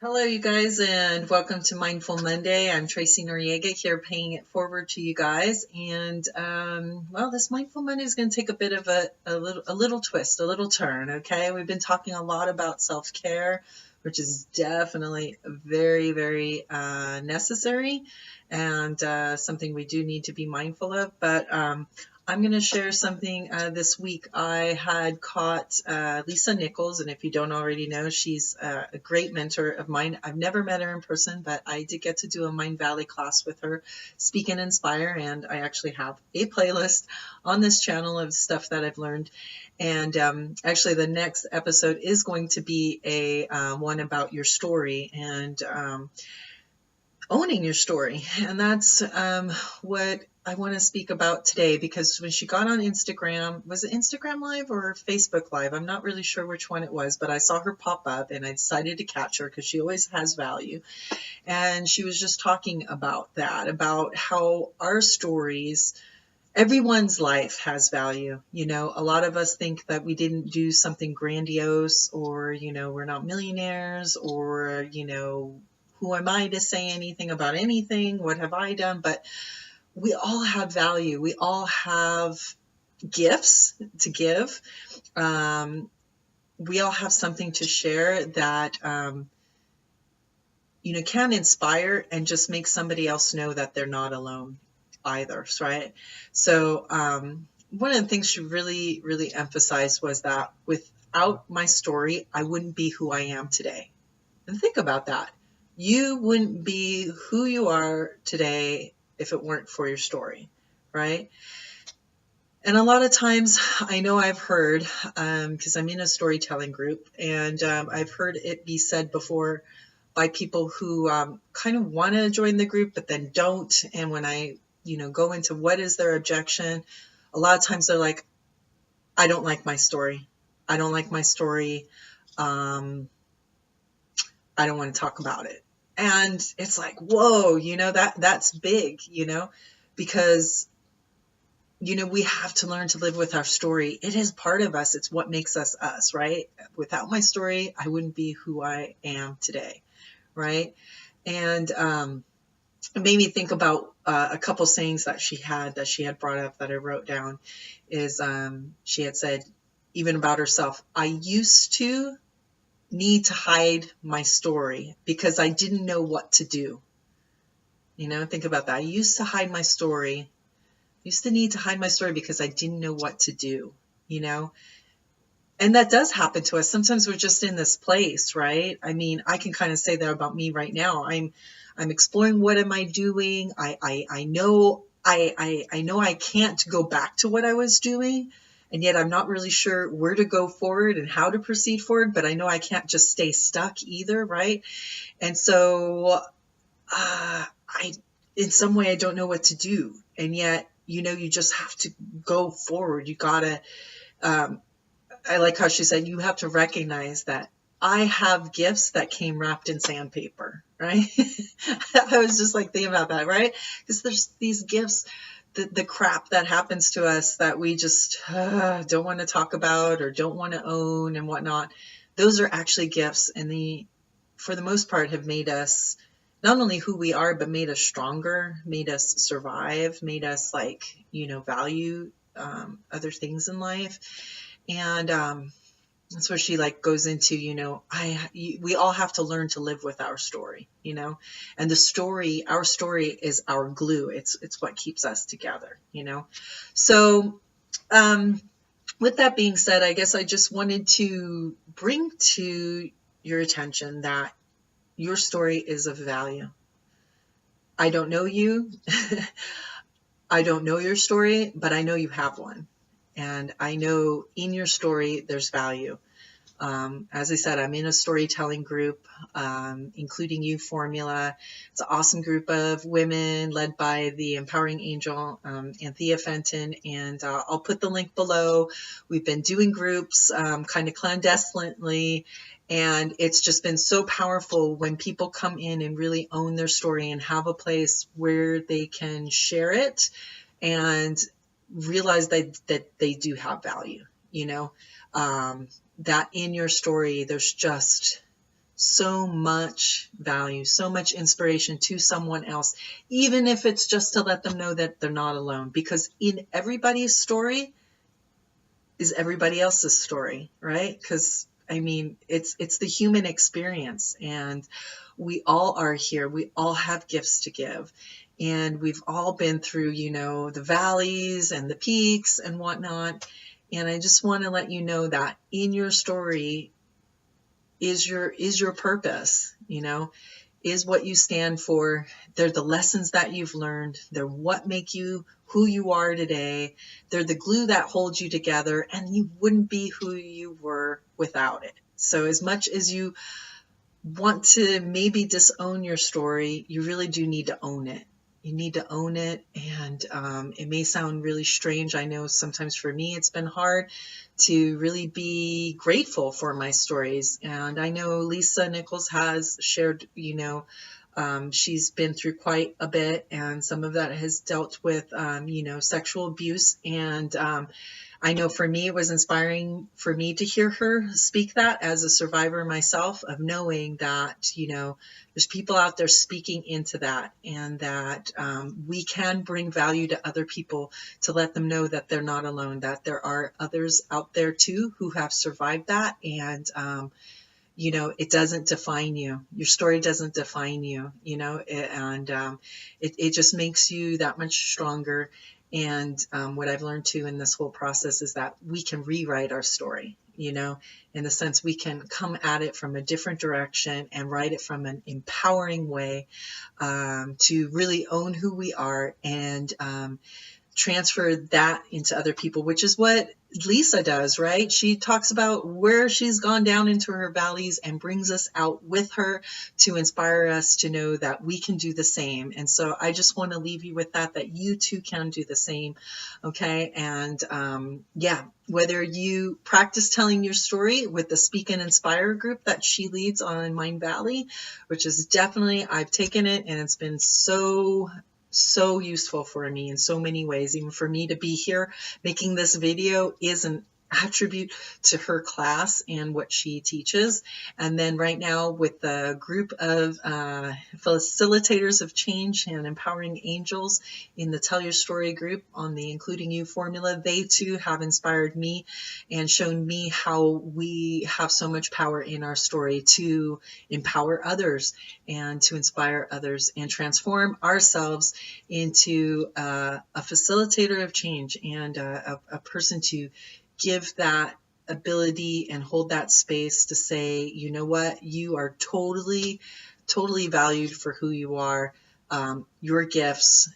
Hello, you guys, and welcome to Mindful Monday. I'm Tracy Noriega here, paying it forward to you guys. And well, this Mindful Monday is going to take a bit of a little twist, a little turn. Okay, we've been talking a lot about self-care, which is definitely very, very necessary and something we do need to be mindful of. But I'm going to share something this week. I had caught Lisa Nichols, and if you don't already know, she's a great mentor of mine. I've never met her in person, but I did get to do a Mind Valley class with her, Speak and Inspire, and I actually have a playlist on this channel of stuff that I've learned. And actually, the next episode is going to be a one about your story and owning your story. And that's what I want to speak about today, because when she got on Instagram, was it Instagram Live or Facebook Live? I'm not really sure which one it was, but I saw her pop up and I decided to catch her because she always has value. And she was just talking about that, about how our stories, everyone's life has value. You know, a lot of us think that we didn't do something grandiose, or, you know, we're not millionaires, or, you know, who am I to say anything about anything? What have I done? But we all have value. We all have gifts to give. We all have something to share that, you know, can inspire and just make somebody else know that they're not alone either, right? So one of the things she really, really emphasized was that without my story, I wouldn't be who I am today. And think about that. You wouldn't be who you are today if it weren't for your story, right? And a lot of times, I know I've heard, because I'm in a storytelling group, and I've heard it be said before by people who kind of want to join the group, but then don't. And when I, you know, go into what is their objection, a lot of times they're like, I don't like my story. I don't like my story. I don't want to talk about it. And it's like, whoa, you know, that's big, you know, because, you know, we have to learn to live with our story. It is part of us. It's what makes us us, right? Without my story, I wouldn't be who I am today, right? And it made me think about a couple sayings that she had brought up that I wrote down. Is she had said, even about herself, I used to need to hide my story because I didn't know what to do. You know, think about that. I used to hide my story. I used to need to hide my story because I didn't know what to do, you know? And that does happen to us. Sometimes we're just in this place, right? I mean, I can kind of say that about me right now. I'm exploring, what am I doing? I know I can't go back to what I was doing. And yet I'm not really sure where to go forward and how to proceed forward, but I know I can't just stay stuck either, right? And so in some way, I don't know what to do. And yet, you know, you just have to go forward. You gotta, I like how she said, you have to recognize that I have gifts that came wrapped in sandpaper, right? I was just like thinking about that, right? Because there's these gifts, the crap that happens to us that we just don't want to talk about or don't want to own and whatnot. Those are actually gifts, and for the most part, have made us not only who we are, but made us stronger, made us survive, made us, like, you know, value other things in life. And that's where she like goes into, you know, we all have to learn to live with our story, you know, and our story is our glue. It's what keeps us together, you know. So with that being said, I guess I just wanted to bring to your attention that your story is of value. I don't know you. I don't know your story, but I know you have one. And I know in your story, there's value. As I said, I'm in a storytelling group, including You Formula. It's an awesome group of women led by the empowering angel, Anthea Fenton. And I'll put the link below. We've been doing groups kind of clandestinely. And it's just been so powerful when people come in and really own their story and have a place where they can share it and realize that they do have value, you know, that in your story, there's just so much value, so much inspiration to someone else, even if it's just to let them know that they're not alone. Because in everybody's story is everybody else's story, right? Because I mean, it's the human experience, and we all are here. We all have gifts to give, and we've all been through, the valleys and the peaks and whatnot. And I just want to let you know that in your story is your purpose, is what you stand for. They're the lessons that you've learned. They're what make you who you are today. They're the glue that holds you together, and you wouldn't be who you were without it. So as much as you want to maybe disown your story, you really do need to own it. You need to own it. And it may sound really strange. I know sometimes for me it's been hard to really be grateful for my stories. And I know Lisa Nichols has shared, she's been through quite a bit, and some of that has dealt with, sexual abuse. And I know for me, it was inspiring for me to hear her speak that as a survivor myself, of knowing that, there's people out there speaking into that, and that we can bring value to other people to let them know that they're not alone, that there are others out there too who have survived that. And, it doesn't define you. Your story doesn't define you, and it just makes you that much stronger. And what I've learned too in this whole process is that we can rewrite our story, in the sense we can come at it from a different direction and write it from an empowering way, to really own who we are, and transfer that into other people, which is what Lisa does, right? She talks about where she's gone down into her valleys and brings us out with her to inspire us to know that we can do the same. And so I just want to leave you with that you too can do the same. Okay. And whether you practice telling your story with the Speak and Inspire group that she leads on Mind Valley, which is definitely, I've taken it and it's been so useful for me in so many ways. Even for me to be here making this video is an attribute to her class and what she teaches. And then right now with the group of facilitators of change and empowering angels in the Tell Your Story group on the Including You formula, they too have inspired me and shown me how we have so much power in our story to empower others and to inspire others and transform ourselves into a facilitator of change and a person to give that ability and hold that space to say, you know what, you are totally valued for who you are, your gifts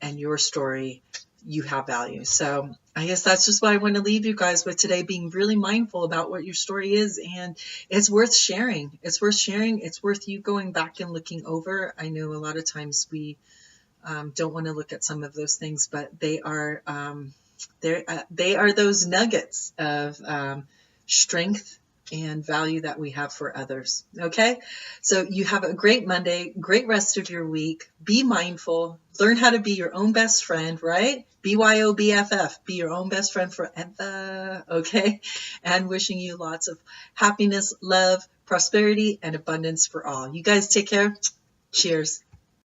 and your story, you have value. So I guess that's just what I want to leave you guys with today, being really mindful about what your story is. And it's worth sharing. It's worth sharing. It's worth you going back and looking over. I know a lot of times we don't want to look at some of those things, but they are those nuggets of strength and value that we have for others. Okay, so you have a great Monday, great rest of your week. Be mindful, learn how to be your own best friend, right? BYOBFF, be your own best friend forever. Okay, and wishing you lots of happiness, love, prosperity, and abundance for all. You guys take care. Cheers.